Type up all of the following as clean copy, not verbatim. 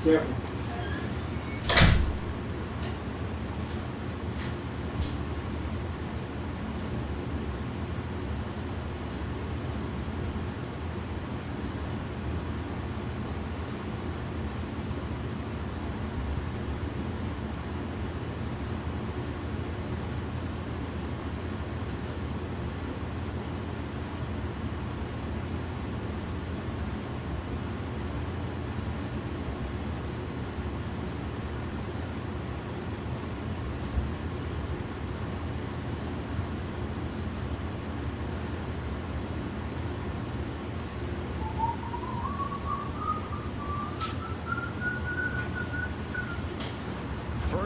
Careful.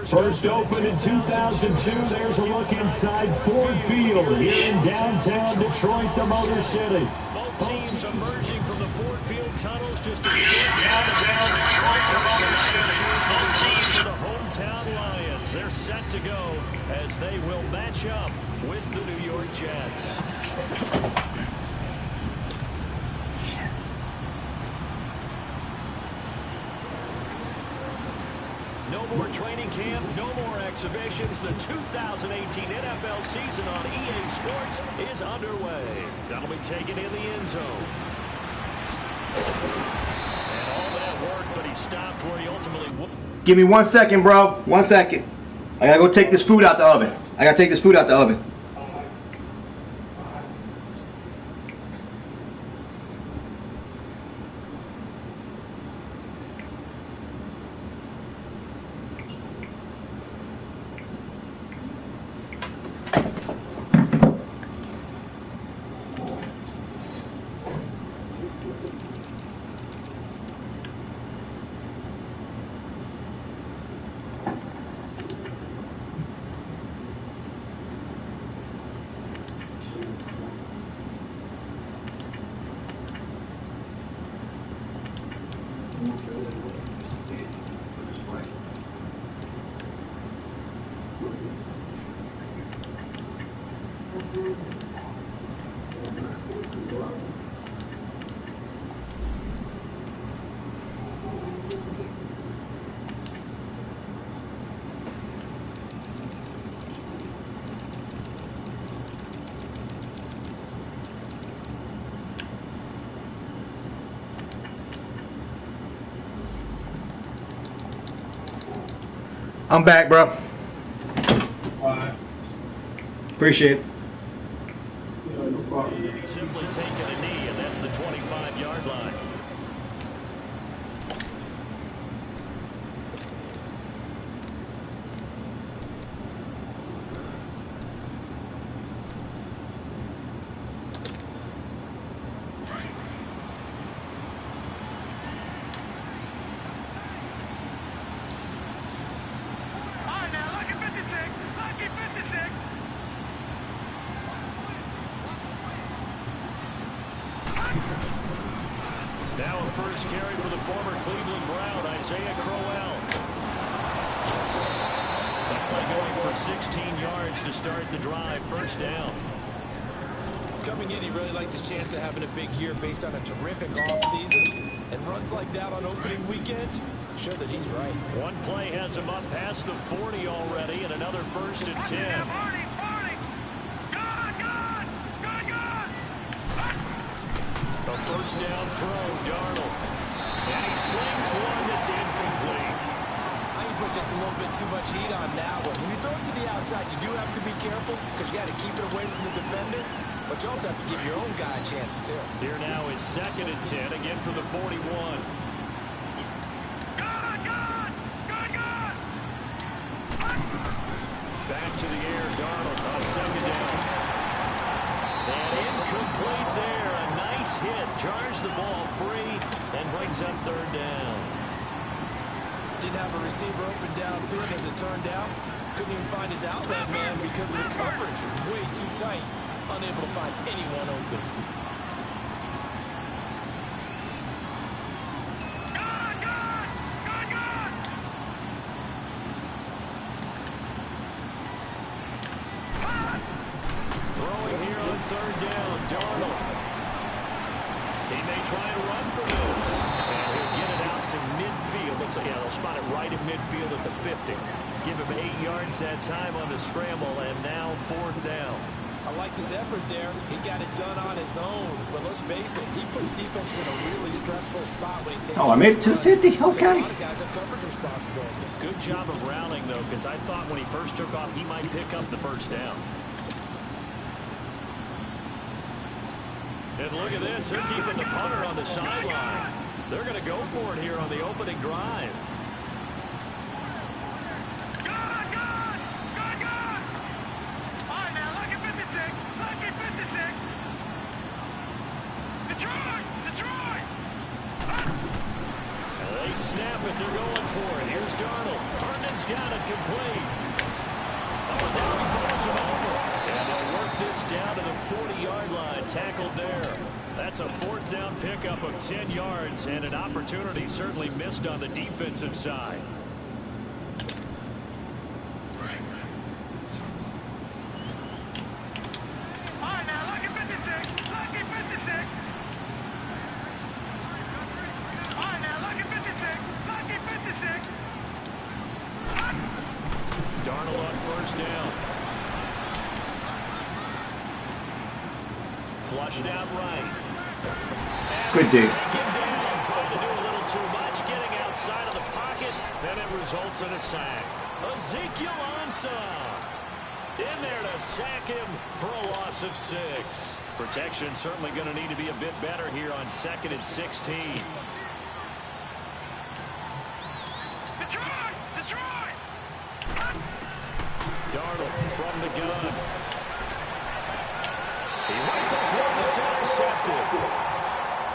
First opened in 2002, there's a look inside Ford Field here in downtown Detroit, the Motor City. Both teams emerging from the Ford Field tunnels just a short downtown Detroit, the Motor City. Both teams for the hometown Lions. They're set to go as they will match up with the New York Jets. No more training camp, no more exhibitions. The 2018 NFL season on EA Sports is underway. That'll be taken in the end zone. And all that work, but he stopped where he ultimately would. Give me 1 second, bro. 1 second. I gotta go take this food out the oven. I gotta take this food out the oven. I'm back, bro. Appreciate it. Simply taking a knee, and that's the 25-yard line. Now a first carry for the former Cleveland Brown, Isaiah Crowell. That play going for 16 yards to start the drive, first down. Coming in, he really liked his chance of having a big year based on a terrific offseason. And runs like that on opening weekend, show that he's right. One play has him up past the 40 already, and another first and 10. A first down throw, Darnold. And he slings one that's incomplete. I think put just a little bit too much heat on that one. When you throw it to the outside, you do have to be careful because you got to keep it away from the defender. But you also have to give your own guy a chance, too. Here now is second and 10, again for the 41. Back to the air, Darnold on second down. And incomplete there. A nice hit. Jars the ball free and brings up third down. Didn't have a receiver open downfield as it turned out. Couldn't even find his outlet man because of the coverage. It was way too tight. Unable to find anyone open. Throwing here on third down, Darnold. He may try and run for this. And he'll get it out to midfield. Looks like spotted right in midfield at the 50. Give him 8 yards that time on the scramble, and now 4th down. I liked his effort there. He got it done on his own. But let's face it, he puts defense in a really stressful spot when he takes. Oh, I made it to the 50? Okay. A lot of guys have coverage responsibilities. Good job of rallying, though, because I thought when he first took off, he might pick up the 1st down. And look at this. They're keeping the punter on the sideline. They're going to go for it here on the opening drive. They snap it. They're going for it. Here's Darnold. Herndon's got it complete. Oh, now he rolls him over. And they'll work this down to the 40-yard line. Tackled there. That's a 4th down pickup of 10 yards, and an opportunity certainly missed on the defensive side. Darnold on 1st down. Flushed out right. Good dig. Trying to do a little too much, getting outside of the pocket, and it results in a sack. Ezekiel Ansah in there to sack him for a loss of 6. Protection certainly going to need to be a bit better here on 2nd and 16. Darnold from the gun. He rifles one that's intercepted.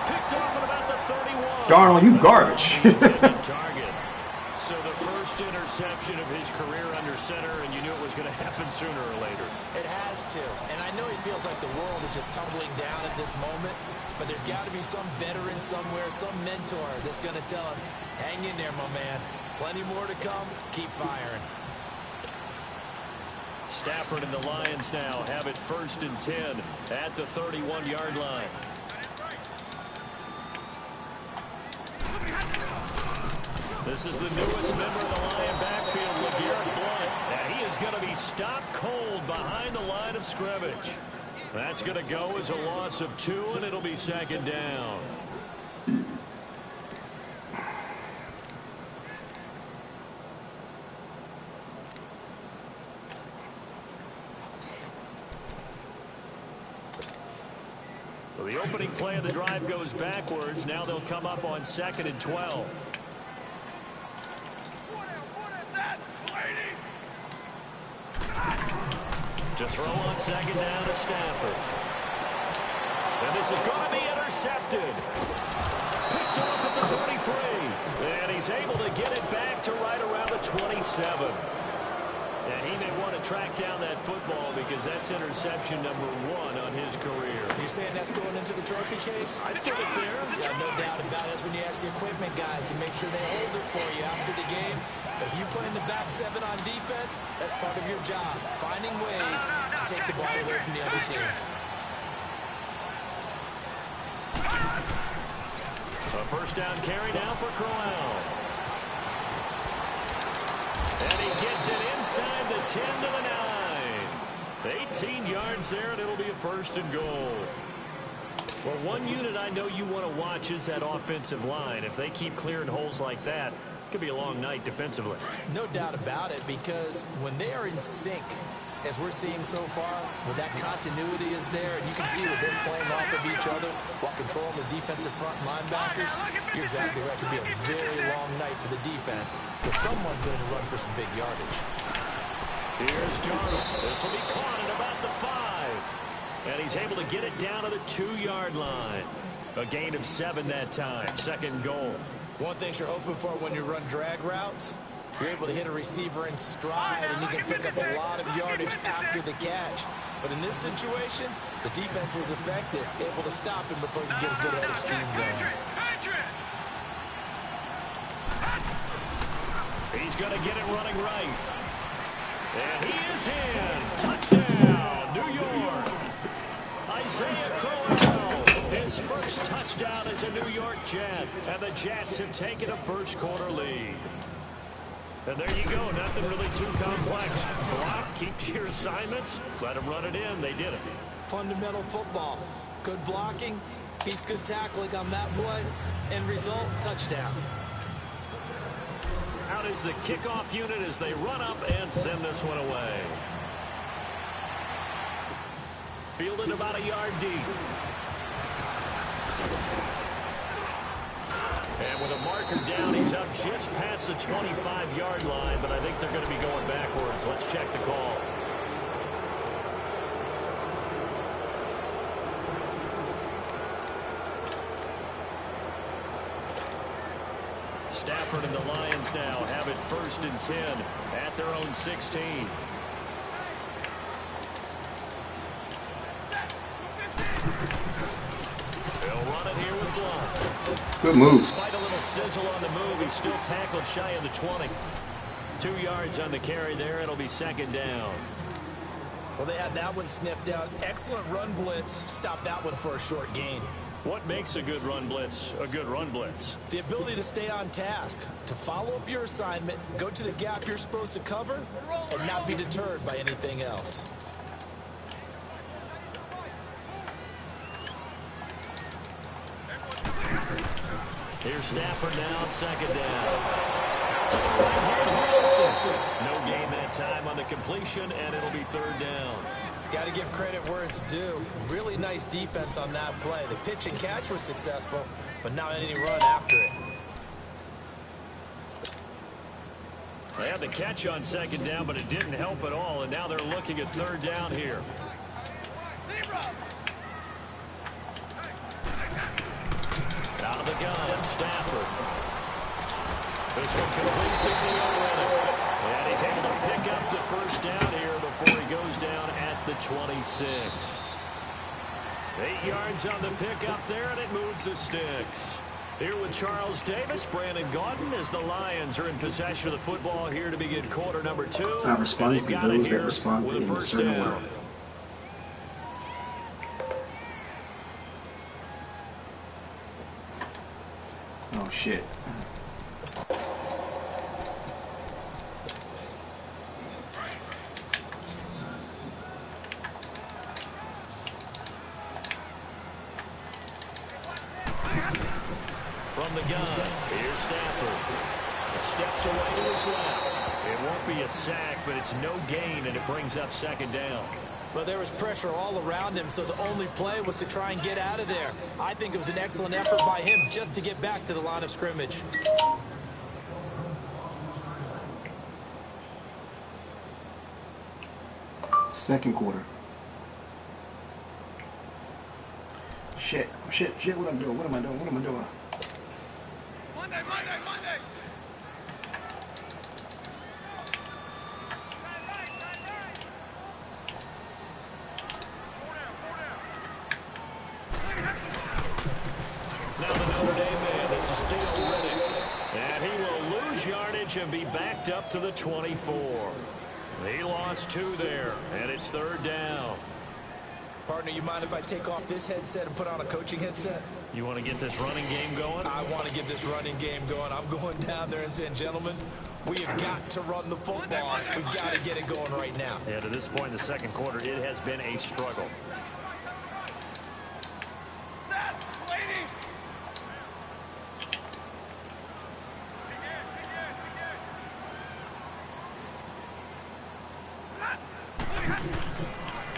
Picked off at about the 31. Darnold, you garbage. Target. So the first interception of his career under center, and you knew it was going to happen sooner or later. It has to. And I know he feels like the world is just tumbling down at this moment, but there's got to be some veteran somewhere, some mentor that's going to tell him, hang in there, my man. Plenty more to come. Keep firing. Stafford and the Lions now have it 1st and 10 at the 31-yard line. This is the newest member of the Lion backfield, LeGarrette Blount. And he is going to be stopped cold behind the line of scrimmage. That's going to go as a loss of 2, and it'll be 2nd down. So the opening play of the drive goes backwards. Now they'll come up on 2nd and 12. To throw on 2nd down to Stafford. And this is going to be intercepted. Picked off at the 33. And he's able to get it back to right around the 27. And he may want to track down that football because that's interception number 1 on his career. You're saying that's going into the trophy case? I think it there. Yeah, no doubt about it. That's when you ask the equipment guys to make sure they hold it for you after the game. But if you play in the back 7 on defense, that's part of your job, finding ways to take the ball away from the other team. So 1st down carry now for Crowell. And he gets it inside the 10 to the 9. 18 yards there, and it'll be a 1st and goal. Well, one unit I know you want to watch is that offensive line. If they keep clearing holes like that, it could be a long night defensively. No doubt about it, because when they are in sync, as we're seeing so far, when that continuity is there, and you can see that they're playing off of each other while controlling the defensive front linebackers, you're exactly right. It could be a very long night for the defense, but someone's going to run for some big yardage. Here's Darnold. This will be caught at about the 5. And he's able to get it down to the 2-yard line. A gain of 7 that time. 2nd goal. One thing you're hoping for when you run drag routes, you're able to hit a receiver in stride, and you can pick up a lot of yardage after the catch. But in this situation, the defense was effective, able to stop him before you get a good head of steam going. He's going to get it running right. And he is in. Touchdown, New York. Isaiah Crowell, his first touchdown as a New York Jet. And the Jets have taken a first-quarter lead. And there you go. Nothing really too complex. Block, keep to your assignments, let them run it in. They did it. Fundamental football. Good blocking beats good tackling on that play. End result, touchdown. Out is the kickoff unit as they run up and send this one away. Fielded about a yard deep. And with a marker down, he's up just past the 25-yard line, but I think they're going to be going backwards. Let's check the call. Stafford and the Lions now have it 1st and 10 at their own 16. They'll run it here with Blunt. Good move. Despite a little sizzle on the move, he's still tackled shy of the 20. 2 yards on the carry there. It'll be 2nd down. Well, they had that one sniffed out. Excellent run blitz. Stop that one for a short gain. What makes a good run blitz a good run blitz? The ability to stay on task, to follow up your assignment, go to the gap you're supposed to cover, and not be deterred by anything else. Here's Stafford now on 2nd down. No gain that time on the completion, and it'll be 3rd down. Got to give credit where it's due. Really nice defense on that play. The pitch and catch was successful, but not any run after it. They had the catch on 2nd down, but it didn't help at all, and now they're looking at 3rd down here. Out of the gun, Stafford. This one complete to Fielder. And he's able to pick up the 1st down here before he goes down at the 26. 8 yards on the pickup there, and it moves the sticks. Here with Charles Davis, Brandon Gaudin, as the Lions are in possession of the football here to begin quarter number 2. Not responding to those that respond with a in a 1st certain down. order. Oh, shit. From the gun, here's Stafford. Steps away to his left. It won't be a sack, but it's no gain, and it brings up 2nd down. But there was pressure all around him, so the only play was to try and get out of there. I think it was an excellent effort by him just to get back to the line of scrimmage. Second quarter. Shit, what I'm doing, what am I doing? Monday. Now the Notre Dame man, this is Theo Riddick. And he will lose yardage and be backed up to the 24. He lost 2 there, and it's 3rd down. Partner, you mind if I take off this headset and put on a coaching headset? You want to get this running game going? I want to get this running game going. I'm going down there and saying, gentlemen, we have got to run the football. We've got to get it going right now. Yeah, to this point in the 2nd quarter, it has been a struggle.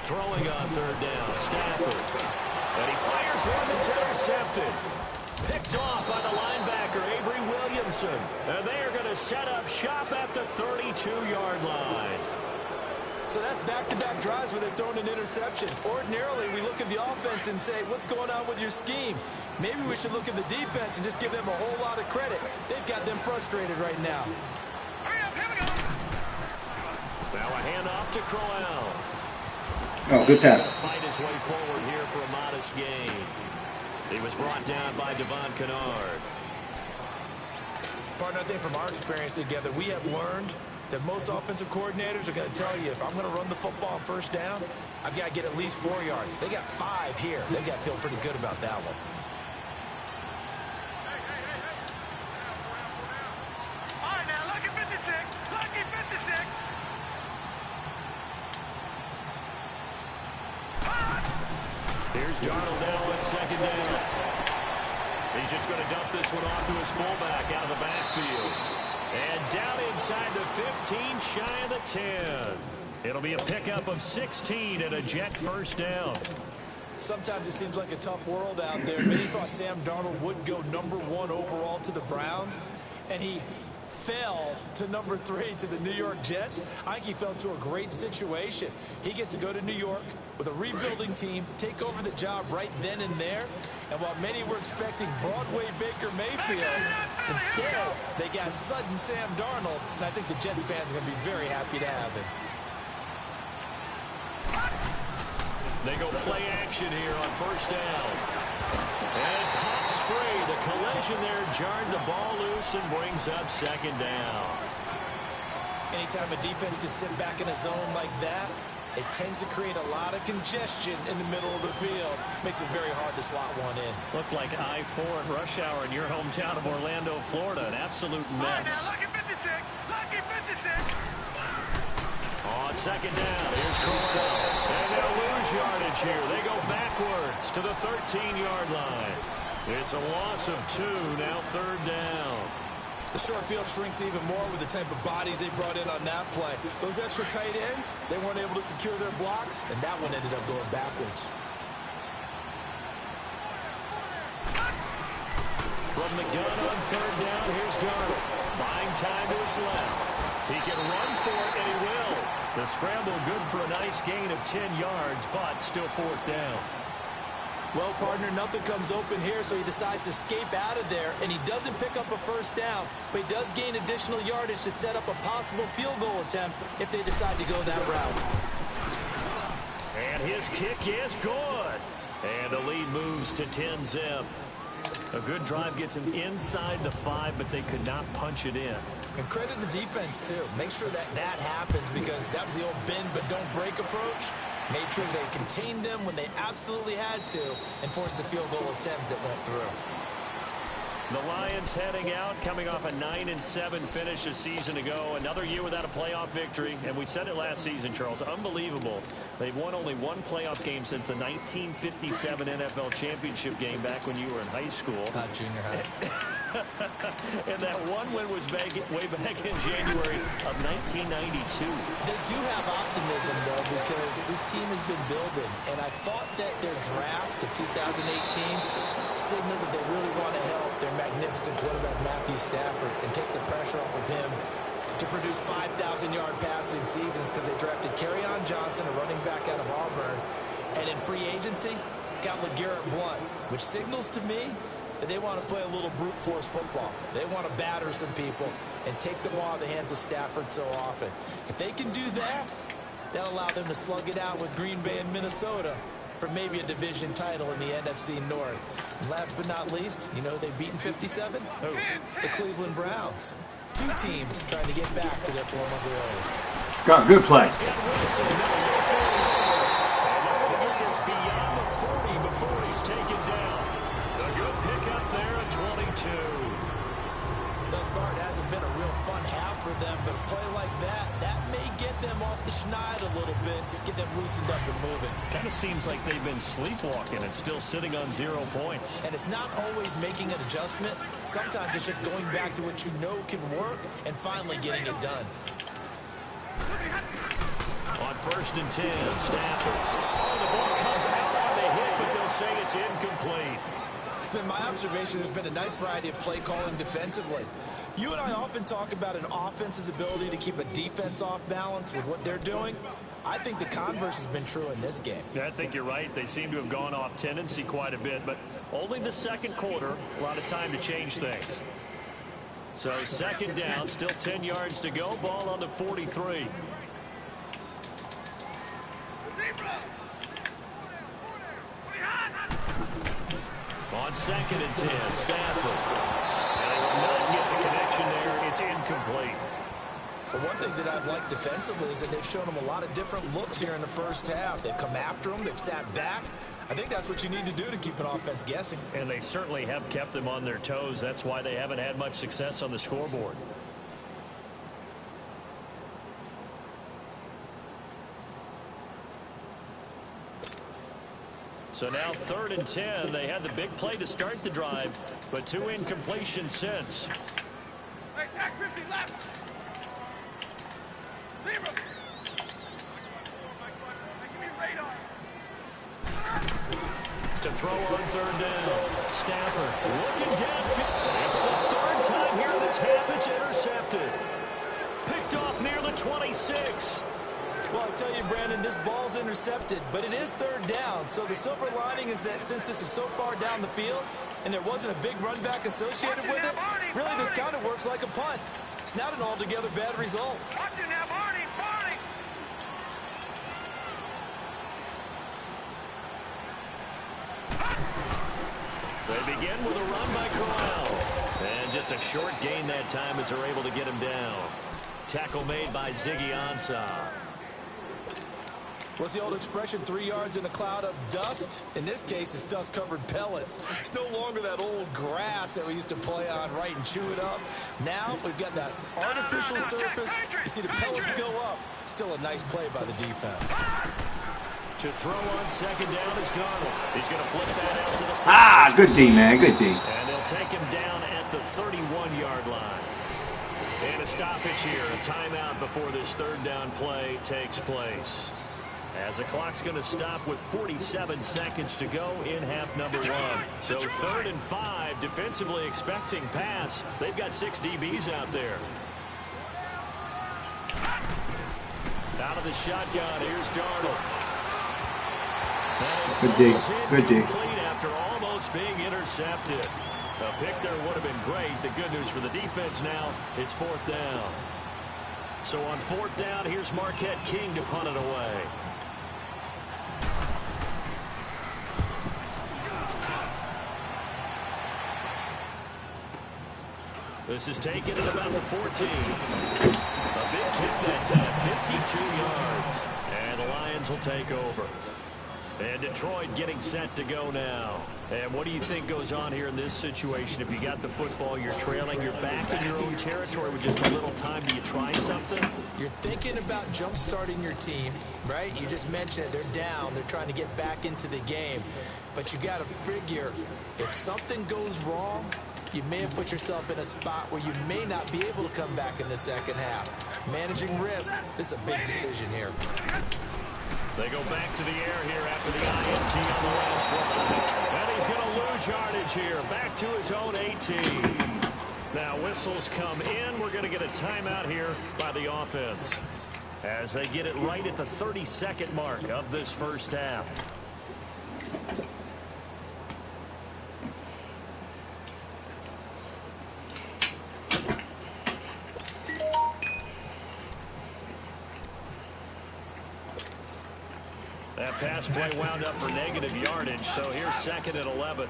Throwing on 3rd down, Stafford. And he fires one that's intercepted. Picked off by the linebacker, Avery Williamson. And they are going to set up shop at the 32-yard line. So that's back-to-back drives where they've thrown an interception. Ordinarily, we look at the offense and say, what's going on with your scheme? Maybe we should look at the defense and just give them a whole lot of credit. They've got them frustrated right now. Now a handoff to Crowell. Oh, good tackle. Fight his way forward here for a modest gain. He was brought down by Devon Kennard. Partner, I think from our experience together, we have learned that most offensive coordinators are going to tell you, if I'm going to run the football on 1st down, I've got to get at least 4 yards. They got 5 here. They've got to feel pretty good about that one. All right, now look at 56. Darnold now on second down. He's just going to dump this one off to his fullback out of the backfield. And down inside the 15, shy of the 10. It'll be a pickup of 16 and a Jet first down. Sometimes it seems like a tough world out there. Many thought Sam Darnold would go #1 overall to the Browns, and he fell to #3 to the New York Jets. I think he fell to a great situation. He gets to go to New York with a rebuilding team, take over the job right then and there. And while many were expecting Broadway Baker Mayfield, instead they got sudden Sam Darnold, and I think the Jets fans are going to be very happy to have him. They go play action here on first down. And pops free. The collision there jarred the ball loose and brings up second down. Anytime a defense can sit back in a zone like that, it tends to create a lot of congestion in the middle of the field. Makes it very hard to slot one in. Looked like I-4 at rush hour in your hometown of Orlando, Florida. An absolute mess. Lucky 56. Lucky 56. On second down, here's Cornell. And they'll lose yardage here. They go backwards to the 13-yard line. It's a loss of 2, now third down. The short field shrinks even more with the type of bodies they brought in on that play. Those extra tight ends, they weren't able to secure their blocks, and that one ended up going backwards. From the gun on third down, here's Darnold. Buying time to his left. He can run for it, and he will. The scramble good for a nice gain of 10 yards, but still fourth down. Well, partner, nothing comes open here, so he decides to escape out of there, and he doesn't pick up a first down, but he does gain additional yardage to set up a possible field goal attempt if they decide to go that route. And his kick is good. And the lead moves to 10-zip. A good drive gets him inside the 5, but they could not punch it in. And credit the defense, too. Make sure that happens, because that was the old bend but don't break approach. Made sure they contained them when they absolutely had to and forced the field goal attempt that went through. The Lions heading out, coming off a 9-7 finish a season ago. Another year without a playoff victory. And we said it last season, Charles. Unbelievable. They've won only one playoff game since the 1957 NFL championship game back when you were in high school. Not junior high. And that one win was way back in January of 1992. They do have optimism, though, because this team has been building. And I thought that their draft of 2018 signaled that they really want to help their magnificent quarterback Matthew Stafford and take the pressure off of him to produce 5,000-yard passing seasons, because they drafted Kerryon Johnson, a running back out of Auburn. And in free agency, got LeGarrette Blount, which signals to me that they want to play a little brute force football. They want to batter some people and take the ball out of the hands of Stafford so often. If they can do that, that'll allow them to slug it out with Green Bay and Minnesota for maybe a division title in the NFC North. And last but not least, you know they've beaten 57? Oh. The Cleveland Browns. 2 teams trying to get back to their former glory. Got a good play. Get Wilson. And they're going to get this beyond the 40 before he's taken down. A good pickup there at 22. Thus far, it hasn't been a real fun half for them, but a play like that may get them off the schneid a little bit, get them loosened up and moving. Kind of seems like they've been sleepwalking and still sitting on 0 points. And it's not always making an adjustment. Sometimes it's just going back to what you know can work and finally getting it done. On first and 10, Stafford. Oh, the ball comes out on the hit, but they'll say it's incomplete. It's been my observation there's been a nice variety of play calling defensively. You and I often talk about an offense's ability to keep a defense off balance with what they're doing. I think the converse has been true in this game. Yeah, I think you're right. They seem to have gone off tendency quite a bit, but only the second quarter, a lot of time to change things. So second down, still 10 yards to go. Ball on the 43. On second and 10, Stafford. And they will not get the connection there. It's incomplete. But one thing that I've liked defensively is that they've shown them a lot of different looks here in the first half. They've come after them. They've sat back. I think that's what you need to do to keep an offense guessing. And they certainly have kept them on their toes. That's why they haven't had much success on the scoreboard. So now 3rd and 10. They had the big play to start the drive, but 2 incompletions since. Hey, tack 50 left. Leave him. Give me radar. To throw on 3rd down. Stafford looking downfield. And for the 3rd time here in this half, it's intercepted. Picked off near the 26. Well, I tell you, Brandon, this ball's intercepted, but it is 3rd down. So the silver lining is that since this is so far down the field and there wasn't a big run back associated with it, really this kind of works like a punt. It's not an altogether bad result. Watch it now, Barney, Barney. They begin with a run by Corral. And just a short gain that time as they're able to get him down. Tackle made by Ziggy Ansah. What's the old expression, 3 yards in a cloud of dust? In this case, it's dust-covered pellets. It's no longer that old grass that we used to play on, right, and chew it up. Now we've got that artificial surface. You see the pellets go up. Still a nice play by the defense. To throw on 2nd down is Darnold. He's going to flip that out to the... Ah, good D, man. Good D. And they'll take him down at the 31-yard line. And a stoppage here, a timeout before this 3rd down play takes place. As the clock's going to stop with 47 seconds to go in half number 1. So 3rd and 5, defensively expecting pass. They've got 6 DBs out there. Out of the shotgun, here's Darnold. Good D. Good D. After almost being intercepted. A pick there would have been great. The good news for the defense now, it's 4th down. So on 4th down, here's Marquette King to punt it away. This is taken at about the 14. A big kick that time, 52 yards. And the Lions will take over. And Detroit getting set to go now. And what do you think goes on here in this situation? If you got the football, you're trailing, you're back in your own territory with just a little time. Do you try something? You're thinking about jump-starting your team, right? You just mentioned it. They're down. They're trying to get back into the game. But you got to figure, if something goes wrong, you may have put yourself in a spot where you may not be able to come back in the second half. Managing risk, this is a big decision here. They go back to the air here after the INT on the last drive. And he's going to lose yardage here. Back to his own 18. Now whistles come in. We're going to get a timeout here by the offense as they get it right at the 32nd mark of this first half. That pass play wound up for negative yardage, so here's 2nd and 11.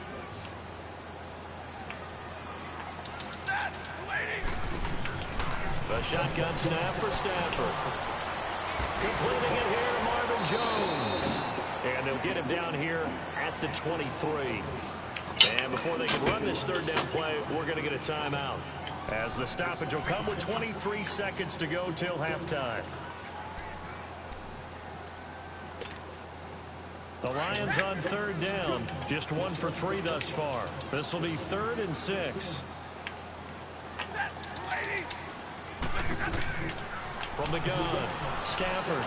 The shotgun snap for Stafford. Completing it here to Marvin Jones. And they'll get him down here at the 23. And before they can run this 3rd down play, we're going to get a timeout, as the stoppage will come with 23 seconds to go till halftime. The Lions on 3rd down, just 1 for 3 thus far. This will be 3rd and 6. From the gun, Stafford.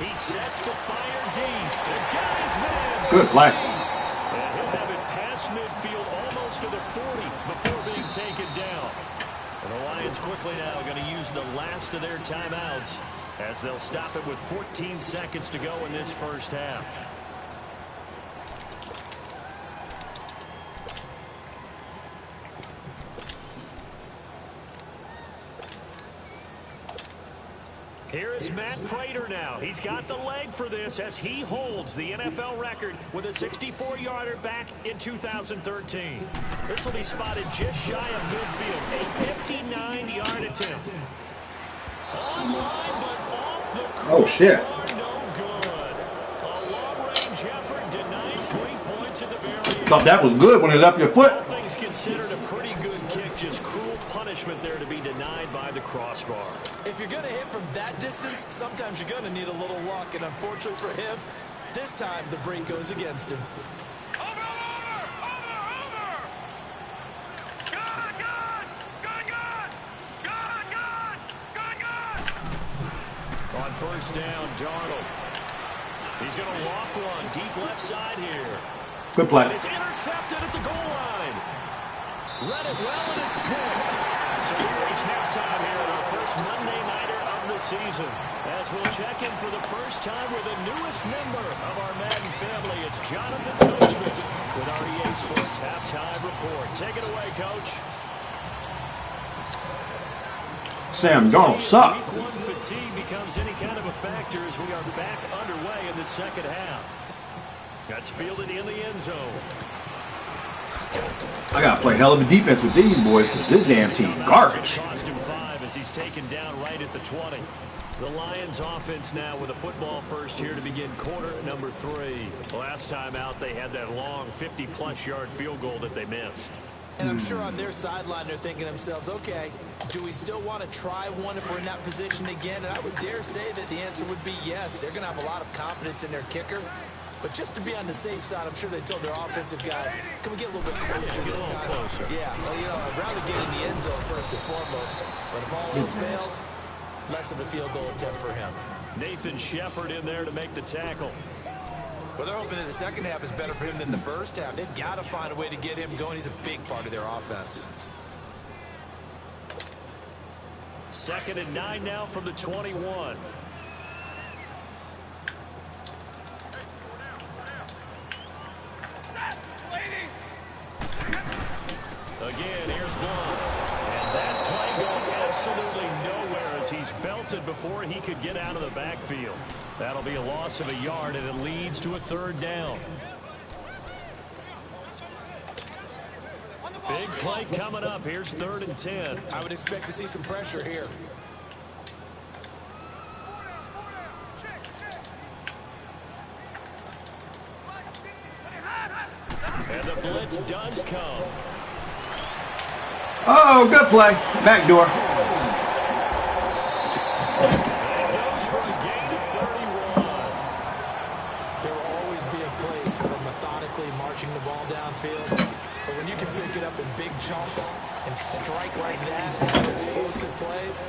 He sets the fire deep. The guy's man. Good play. And he'll have it past midfield, almost to the 40 before being taken down. And the Lions quickly now going to use the last of their timeouts as they'll stop it with 14 seconds to go in this first half. Here is Matt Prater now. He's got the leg for this as he holds the NFL record with a 64-yarder back in 2013. This will be spotted just shy of midfield. A 59-yard attempt. On line, but off the crossbar. Oh, shit. No good. A long-range effort denied 3 points at the very end. Thought that was good when it left your foot. All things considered, a pretty good kick. Just cruel punishment there to be denied by the crossbar. If you're going to hit from that distance, sometimes you're going to need a little luck. And unfortunately for him, This time, the break goes against him. Over! Gun! On first down, Darnold. He's going to loft one deep left side here. Good play. And it's intercepted at the goal line. Read it well, and it's picked. So we reach halftime here at our first Monday Nighter of the season. As we'll check in for the first time with the newest member of our Madden family. It's Kali2Thumbz's with our EA Sports Halftime Report. Take it away, Coach. Sam Darnold suck. Week 1 fatigue becomes any kind of a factor as we are back underway in the second half. That's fielded in the end zone. I gotta play hell of a defense with these boys because this damn team garbage. Cost him 5 as he's taken down right at the 20. The Lions offense now with a football first here to begin quarter number 3. Last time out they had that long 50-plus yard field goal that they missed. And I'm sure on their sideline they're thinking to themselves, okay, do we still want to try one if we're in that position again? And I would dare say that the answer would be yes. They're going to have a lot of confidence in their kicker. But just to be on the safe side, I'm sure they told their offensive guys, can we get a little bit closer this time? Closer. Yeah, well, you know, I'd rather get in the end zone first and foremost. But if all else fails, less of a field goal attempt for him. Nathan Shepard in there to make the tackle. Well, they're hoping that the second half is better for him than the first half. They've got to find a way to get him going. He's a big part of their offense. 2nd and 9 now from the 21. Again, here's Blunt. And that play going absolutely nowhere as he's belted before he could get out of the backfield. That'll be a loss of a yard, and it leads to a 3rd down. Big play coming up. Here's 3rd and 10. I would expect to see some pressure here. And the blitz does come. Oh, good play. Backdoor. Goes for a gain of 31. There will always be a place for methodically marching the ball downfield. But when you can pick it up in big chunks and strike like that and have explosive plays,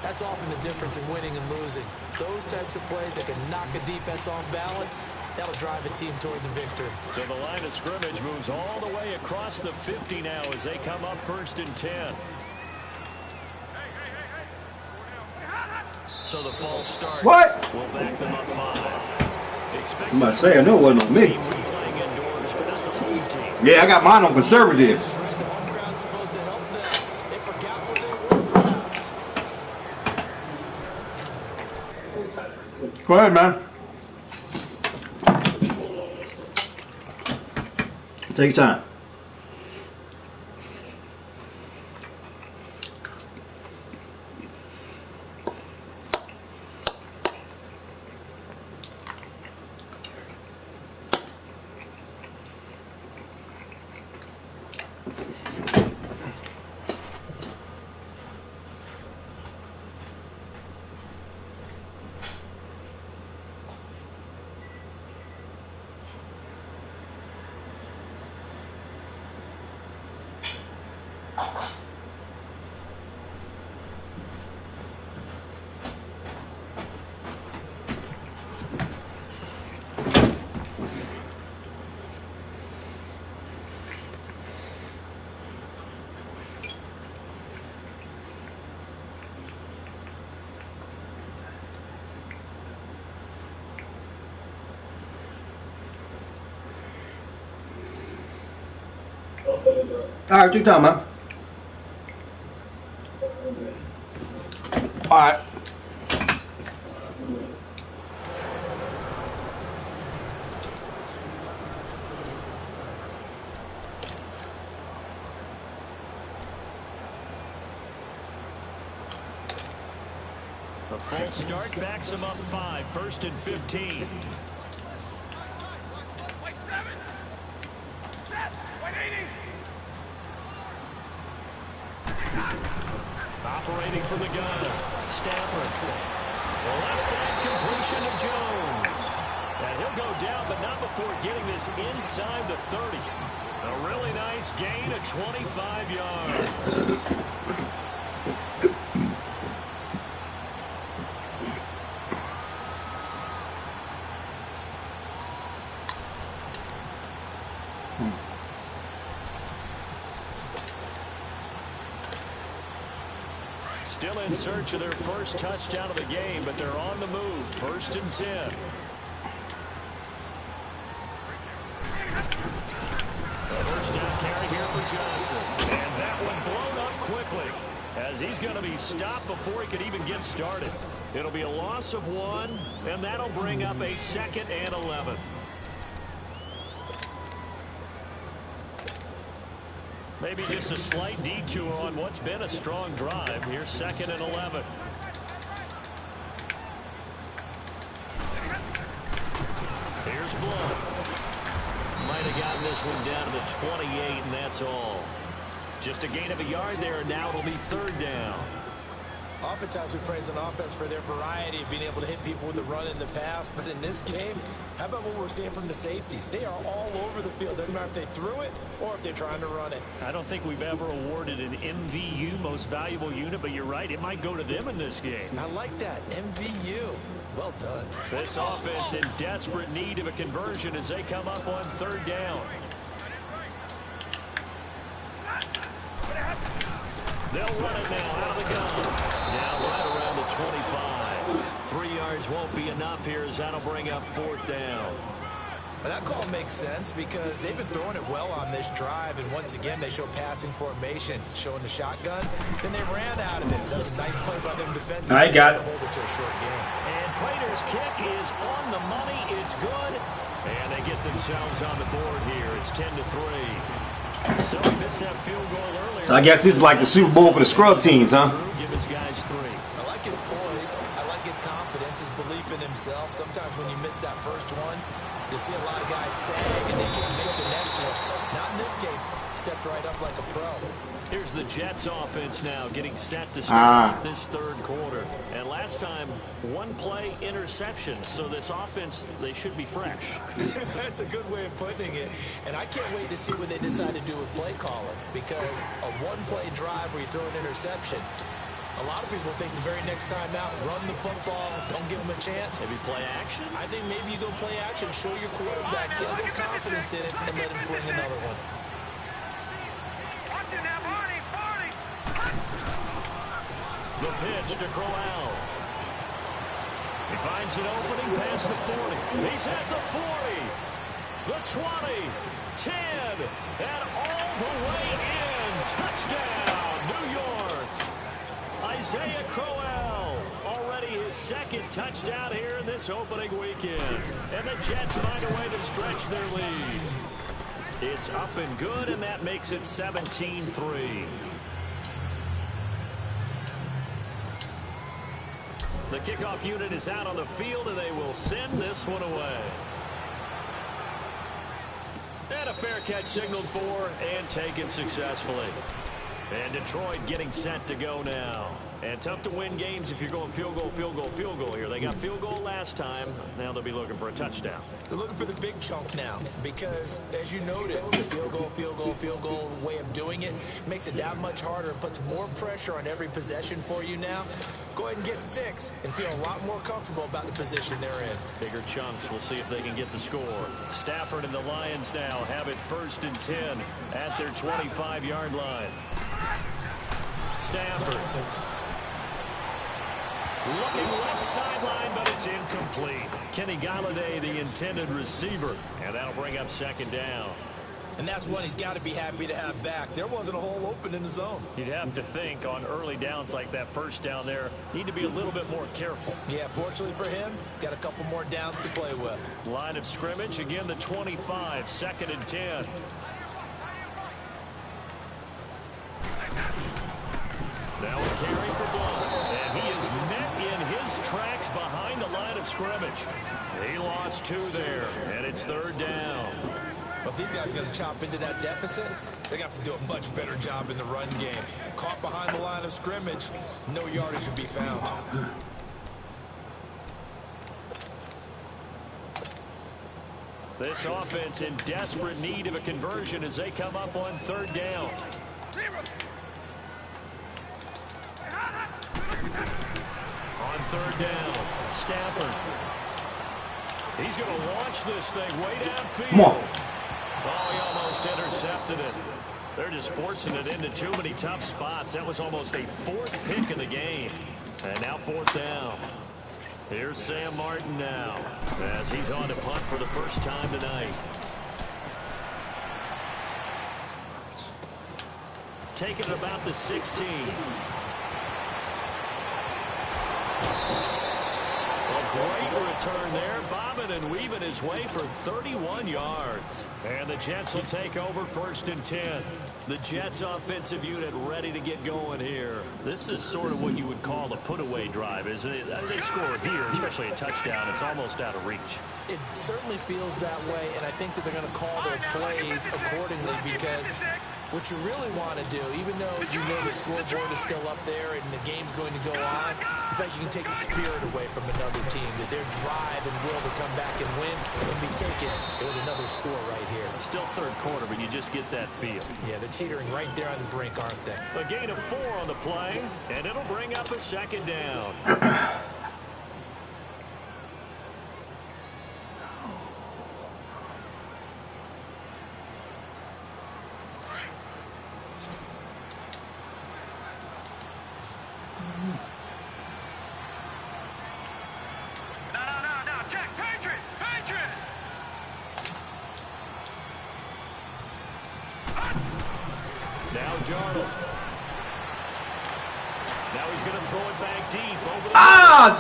that's often the difference in winning and losing. Those types of plays that can knock a defense off balance, that'll drive a team towards a victory. So the line of scrimmage moves all the way across the 50 now as they come up 1st and 10. So the false start What? will back them up 5. I'm about to say, I know it wasn't on me. Playing indoors, but not the home team. Yeah, I got mine on conservative. The home crowd's supposed to help them. They forgot where they were, perhaps. Go ahead, man. Take your time. All right, take your time, man. All right. A false start backs them up 5. 1st and 15. Wait, 7. Set. Wait, 80. Operating from the gun. Stafford. The left side completion of Jones. And he'll go down, but not before getting this inside the 30. A really nice gain of 25 yards. Still in search of their first touchdown of the game, but they're on the move. 1st and 10. First down carry here for Johnson. And that one blown up quickly as he's going to be stopped before he could even get started. It'll be a loss of 1, and that'll bring up a 2nd and 11. Maybe just a slight detour on what's been a strong drive. Here's 2nd and 11. Here's Blunt. Might have gotten this one down to the 28, and that's all. Just a gain of a yard there, and now it'll be 3rd down. Oftentimes we praise an offense for their variety of being able to hit people with the run in the pass, but in this game, how about what we're seeing from the safeties? They are all over the field. Doesn't matter if they threw it or if they're trying to run it. I don't think we've ever awarded an MVU, most valuable unit, but you're right, it might go to them in this game. I like that, MVU. Well done. This offense in desperate need of a conversion as they come up on 3rd down. They'll run it now out of the gun. Down right around the 25. 3 yards won't be enough here as that'll bring up 4th down. But that call makes sense because they've been throwing it well on this drive, and once again they show passing formation, showing the shotgun. Then they ran out of it. That was a nice play by them defensively. I got it. To hold it to a short game. And Prater's kick is on the money. It's good. And they get themselves on the board here. It's 10-3. So he missed that field goal earlier. So I guess this is like the Super Bowl for the scrub teams, huh? Give his guys 3. I like his poise. I like his confidence, his belief in himself. Sometimes when you miss that first one, you see a lot of guys sag and they can't make the next one. Not in this case. Stepped right up like a pro. Here's the Jets offense now getting set to start off this 3rd quarter. And last time, 1 play interception. So this offense, they should be fresh. That's a good way of putting it. And I can't wait to see what they decide to do with play calling. Because a 1-play drive where you throw an interception, a lot of people think the very next time out, run the football, don't give them a chance. Maybe play action? I think maybe you go play action, show your quarterback, get a little confidence in it, and let him fling another one. The pitch to Crowell. He finds an opening past the 40. He's at the 40, the 20, 10, and all the way in. Touchdown, New York. Isaiah Crowell, already his 2nd touchdown here in this opening weekend. And the Jets find a way to stretch their lead. It's up and good, and that makes it 17-3. The kickoff unit is out on the field, and they will send this one away. And a fair catch signaled for and taken successfully. And Detroit getting set to go now. And tough to win games if you're going field goal, field goal, field goal here. They got field goal last time. Now they'll be looking for a touchdown. They're looking for the big chunk now because, as you noted, the field goal, field goal, field goal way of doing it makes it that much harder and puts more pressure on every possession for you now. Go ahead and get 6 and feel a lot more comfortable about the position they're in. Bigger chunks. We'll see if they can get the score. Stafford and the Lions now have it 1st and 10 at their 25-yard line. Stafford. Looking left sideline, but it's incomplete. Kenny Galladay, the intended receiver. And that'll bring up 2nd down. And that's one he's got to be happy to have back. There wasn't a hole open in the zone. You'd have to think on early downs like that 1st down there, need to be a little bit more careful. Yeah, fortunately for him, got a couple more downs to play with. Line of scrimmage, again the 25, 2nd and 10. Now a carry for Blunt, and he is met in his tracks behind the line of scrimmage. He lost 2 there, and it's 3rd down. But these guys are going to chop into that deficit. They got to do a much better job in the run game. Caught behind the line of scrimmage, no yardage would be found. This offense in desperate need of a conversion as they come up on 3rd down. On 3rd down, Stafford. He's going to launch this thing way downfield. Come on. Oh, he almost intercepted it. They're just forcing it into too many tough spots. That was almost a 4th pick of the game. And now 4th down. Here's Sam Martin now as he's on to punt for the first time tonight. Taking it about the 16. Great return there, bobbing and weaving his way for 31 yards. And the Jets will take over 1st and 10. The Jets offensive unit ready to get going here. This is sort of what you would call a put-away drive, isn't it? They score here, especially a touchdown. It's almost out of reach. It certainly feels that way, and I think that they're going to call their plays accordingly because what you really want to do, even though you know the scoreboard is still up there and the game's going to go on, in fact, you can take the spirit away from another team, that their drive and will to come back and win can be taken with another score right here. Still 3rd quarter, but you just get that feel. Yeah, they're teetering right there on the brink, aren't they? A gain of 4 on the play, and it'll bring up a 2nd down. Now Darnold. Now he's going to throw it back deep. Over the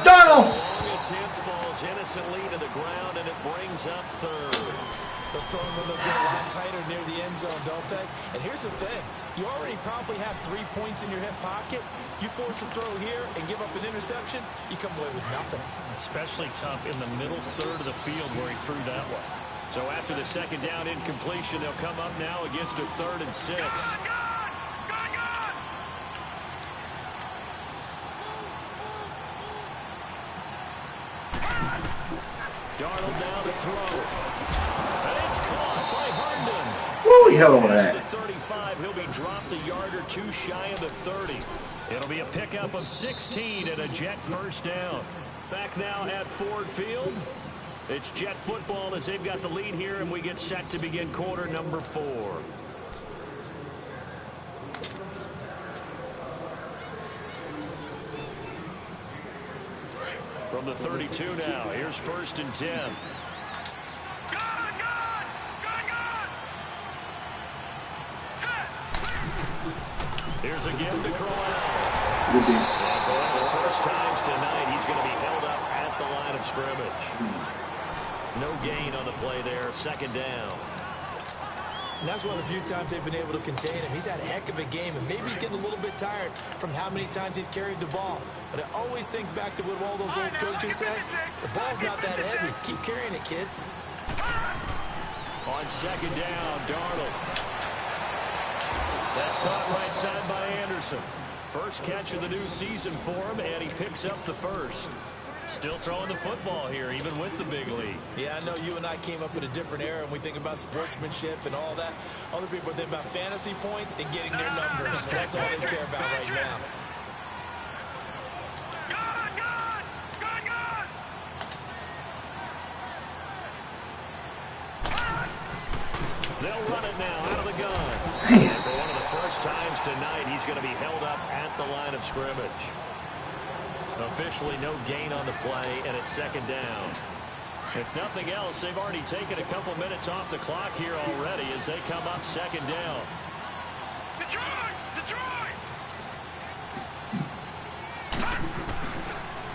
Darnold! Long attempt falls innocently to the ground, and it brings up 3rd. Those throwing windows get a lot tighter near the end zone, don't they? And here's the thing. You already probably have 3 points in your hip pocket. You force a throw here and give up an interception, you come away with nothing. Especially tough in the middle 3rd of the field where he threw that one. So after the 2nd down incompletion, they'll come up now against a 3rd and 6. Darnold now to throw. And it's caught by Herndon. Woo, he held on to Past that. the 35, he'll be dropped a yard or 2 shy of the 30. It'll be a pickup of 16 and a Jet 1st down. Back now at Ford Field. It's Jet football as they've got the lead here, and we get set to begin quarter number 4. From the 32 now, here's 1st and 10. Here's again to Crowell. Good deal. And for one of the first times tonight, he's going to be held up at the line of scrimmage. No gain on the play there, 2nd down. And that's one of the few times they've been able to contain him. He's had a heck of a game, and maybe he's getting a little bit tired from how many times he's carried the ball. But I always think back to what all those old coaches said. The ball's not that heavy. Keep carrying it, kid. On 2nd down, Darnold. That's caught right side by Anderson. First catch of the new season for him, and he picks up the 1st. Still throwing the football here, even with the big lead. Yeah, I know you and I came up in a different era, and we think about sportsmanship and all that. Other people think about fantasy points and getting their numbers. That's all they care about right now. They'll run it now out of the gun. And for one of the first times tonight, he's going to be held up at the line of scrimmage. Officially no gain on the play, and it's 2nd down. If nothing else, they've already taken a couple minutes off the clock here already as they come up 2nd down. Detroit! Detroit!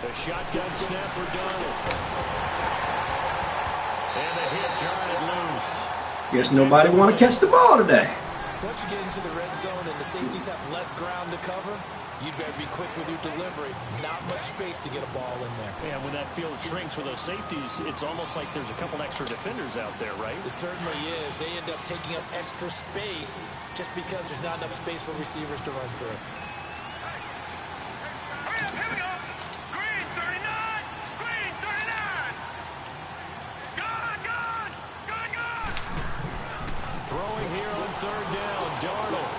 The shotgun snap for Darnold. And the hit jarred loose. Guess nobody want to catch the ball today. Once you get into the red zone and the safeties have less ground to cover, you'd better be quick with your delivery. Not much space to get a ball in there. Yeah, when that field shrinks with those safeties, it's almost like there's a couple extra defenders out there, right? It certainly is. They end up taking up extra space just because there's not enough space for receivers to run through. Hurry up, here we go! Green 39! Green 39! Gone! Gone! Gone! Darnold.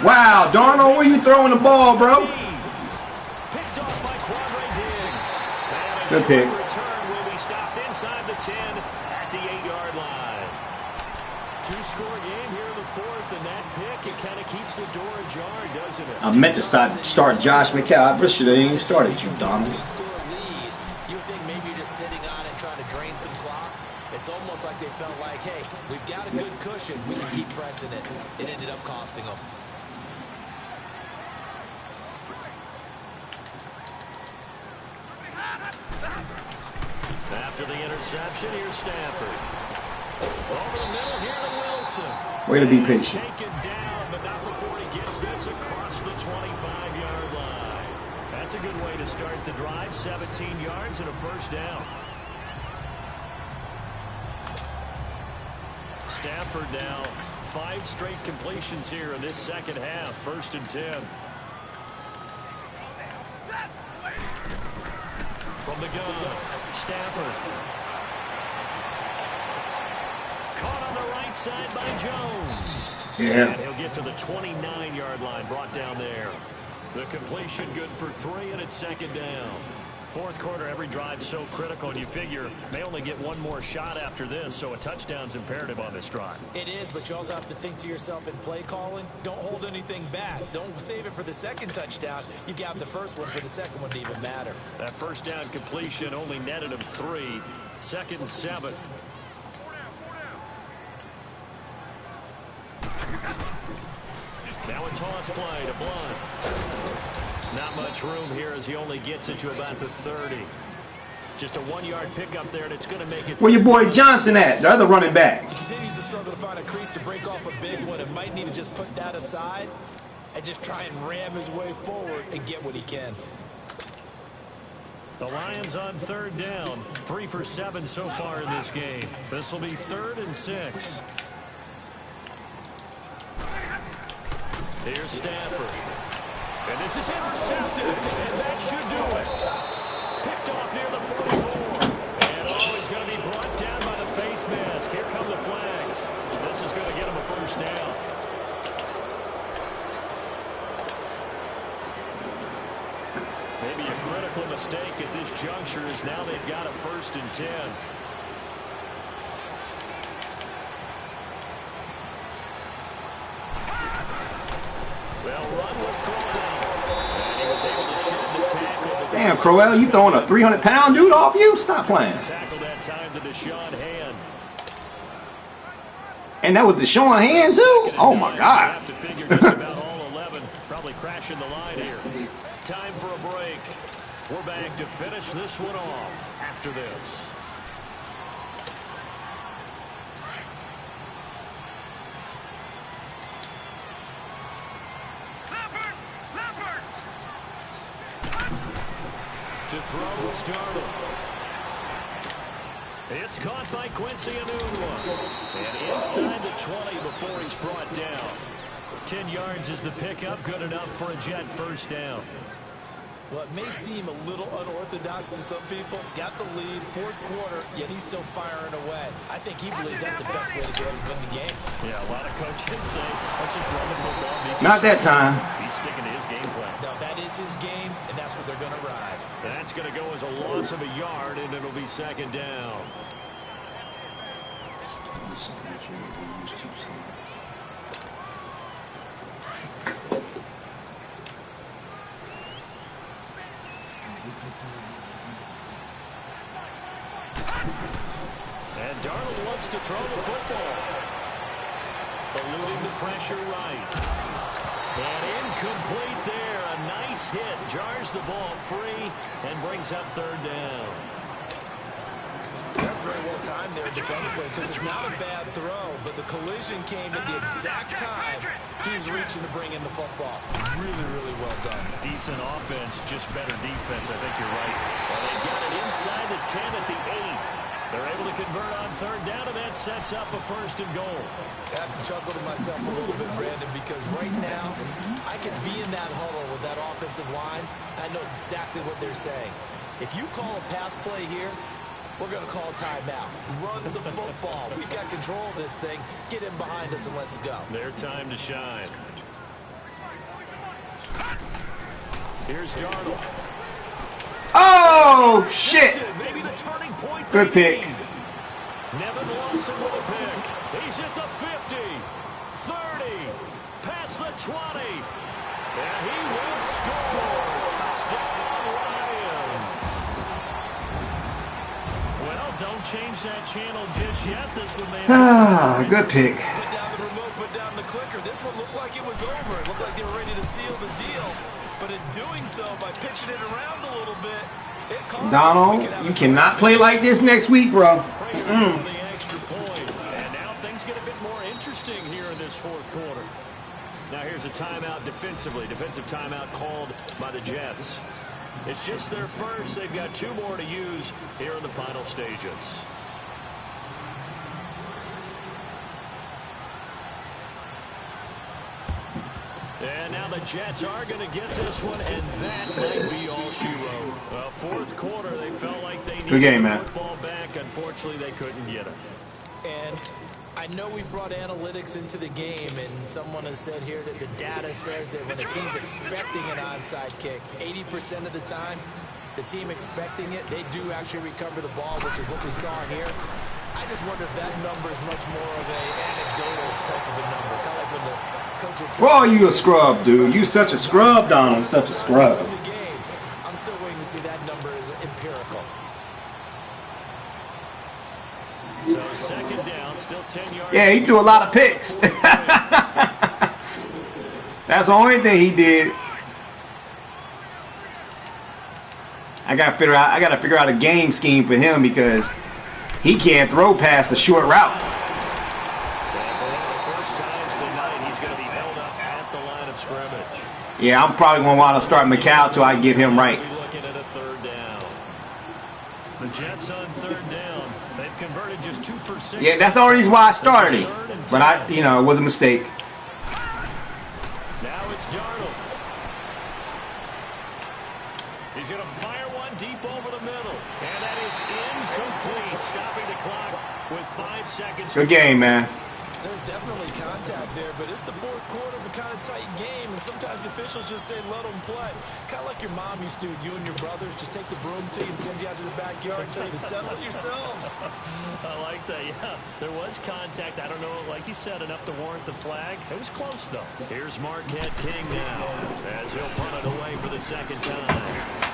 Wow, Darnold, where you throwing the ball, bro? Picked off by Quadre Diggs. And a Good pick. short return will be stopped inside the 10 at the 8-yard line. Two-score game here in the fourth, and that pick, it kind of keeps the door ajar, doesn't it? I meant to start Josh McCall. I should have even started you, Donald. Two-score lead. You would think maybe you're just sitting on it trying to drain some clock. It's almost like they felt like, hey, we've got a good cushion. We can keep pressing it. It ended up costing them. After the interception, here's Stafford. Over the middle here to Wilson. Way to be patient. Taken down, but not before he gets this across the 25-yard line. That's a good way to start the drive. 17 yards and a first down. Stafford now 5 straight completions here in this second half. 1st and 10. From the gun, Stafford. Caught on the right side by Jones. Yeah. And he'll get to the 29-yard line, brought down there. The completion good for 3, and it's 2nd down. Fourth quarter, every drive so critical, and you figure may only get one more shot after this, so a touchdown's imperative on this drive. It is, but you also have to think to yourself in play calling, don't hold anything back. Don't save it for the second touchdown. You got the first one for the second one to even matter. That first down completion only netted him 3. 2nd and 7. Now a toss play to Blunt. Not much room here as he only gets it to about the 30. Just a 1-yard pickup there, and it's going to make it. Where your boy Johnson at? The other running back. He continues to struggle to find a crease to break off a big one and might need to just put that aside and just try and ram his way forward and get what he can. The Lions on 3rd down. 3 for 7 so far in this game. This will be 3rd and 6. Here's Stafford. And this is intercepted, and that should do it. Picked off near the 44. And he's going to be brought down by the face mask. Here come the flags. This is going to get him a first down. Maybe a critical mistake at this juncture is now they've got a 1st and 10. They'll run with Crowell. And he was able to shoot the tackle. Damn, Crowell, you throwing a 300-pound dude off you? Stop playing. Tackle that time to Deshaun Hand. And that was Deshaun Hand, too? Oh, my God. Have to figure just about all 11 probably crashing the line here. Time for a break. We're back to finish this one off after this. To throw is Darnold. It's caught by Quincy Enunwa. And inside the 20 before he's brought down. 10 yards is the pickup. Good enough for a Jet first down. Well, it may seem a little unorthodox to some people. Got the lead, 4th quarter, yet he's still firing away. I think he believes that's the best way to go to win the game. Yeah, a lot of coaches say, let's just run the football. Not that time. He's sticking to his game plan. No, that is his game, and that's what they're going to ride. That's going to go as a loss of a yard, and it'll be 2nd down. And Darnold wants to throw the football. Eluding the pressure right. And incomplete there. A nice hit. Jars the ball free and brings up 3rd down. That's very well timed there defensively because it's not a bad throw, but the collision came at the exact time he was reaching to bring in the football. Really, really well done. Decent offense, just better defense. I think you're right. Well, they've got it inside the 10 at the 8. They're able to convert on 3rd down, and that sets up a 1st and goal. I have to chuckle to myself a little bit, Brandon, because right now I could be in that huddle with that offensive line. I know exactly what they're saying. If you call a pass play here, we're going to call timeout. Run the football. We got control of this thing. Get him behind us and let's go. Their time to shine. Here's Darnold. Oh, shit. Maybe the turning point. Good pick. Nevin Lawson with a pick. He's at the 50, 30, past the 20, and he will score. Touchdown, Lions. Well, don't change that channel just yet. This one may Ah, good pick. Put down the remote, put down the clicker. This one looked like it was over. It looked like they were ready to seal the deal. But in doing so, by pitching it around a little bit, it cost Donald, you cannot play like this next week, bro. the extra point. And now things get a bit more interesting here in this fourth quarter. Now here's a timeout defensively. Defensive timeout called by the Jets. It's just their first. They've got 2 more to use here in the final stages. And now the Jets are going to get this one, and that might be all she wrote. Fourth quarter, they felt like they needed the football back. Unfortunately, they couldn't get it. And I know we brought analytics into the game, and someone has said here that the data says that when a team's expecting an onside kick, 80% of the time, the team expecting it, they do actually recover the ball, which is what we saw here. I just wonder if that number is much more of an anecdotal type of a number, kind of like when the coaches. Oh, you a scrub, dude. You such a scrub, Donald. Such a scrub. I'm still waiting to see that number as empirical. So second down, still 10 yards. Yeah, he threw a lot of picks. That's the only thing he did. I gotta figure out a game scheme for him because he can't throw past the short route. And for one of the first times tonight, he's going to be held up at the line of scrimmage. Yeah, I'm probably gonna want to start McCall till I get him right. We're looking at a third down. The Jets on third down. They've converted just 2 for 6. Yeah, that's the only reason why I started him. But it was a mistake. Now it's Darnold. He's going to fire one deep over the middle. And that is incomplete. Stopping the clock with 5 seconds. Good game, man. There's definitely contact there, but it's the fourth quarter of a kind of tight game, and sometimes the officials just say, let them play. Kind of like your mom used to, you and your brothers, just take the broom to you and send you out to the backyard and tell you to settle it yourselves. I like that, yeah. There was contact. I don't know, like you said, enough to warrant the flag. It was close, though. Here's Marquette King now, as he'll punt it away for the second time.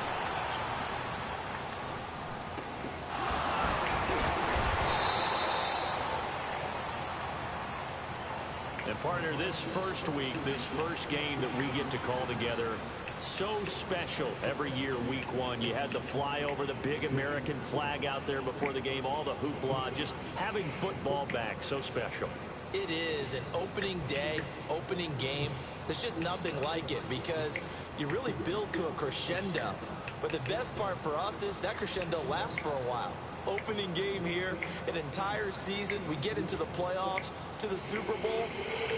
And partner, this first week, this first game that we get to call together, so special every year, week 1. You had the flyover, the big American flag out there before the game, all the hoopla, just having football back, so special. It is an opening day, opening game. There's just nothing like it because you really build to a crescendo. But the best part for us is that crescendo lasts for a while. Opening game here, an entire season. We get into the playoffs, to the Super Bowl.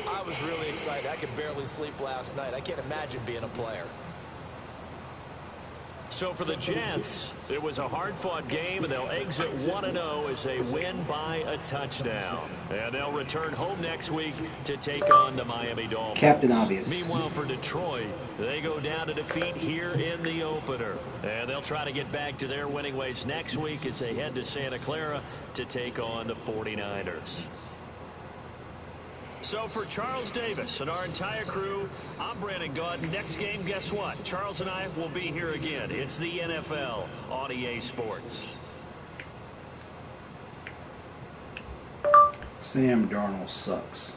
I was really excited. I could barely sleep last night. I can't imagine being a player. So for the Jets, it was a hard-fought game, and they'll exit 1-0 as they win by a touchdown. And they'll return home next week to take on the Miami Dolphins. Captain Obvious. Meanwhile, for Detroit, they go down to defeat here in the opener. And they'll try to get back to their winning ways next week as they head to Santa Clara to take on the 49ers. So for Charles Davis and our entire crew, I'm Brandon Gaudin. Next game, guess what? Charles and I will be here again. It's the NFL on EA Sports. Sam Darnold sucks.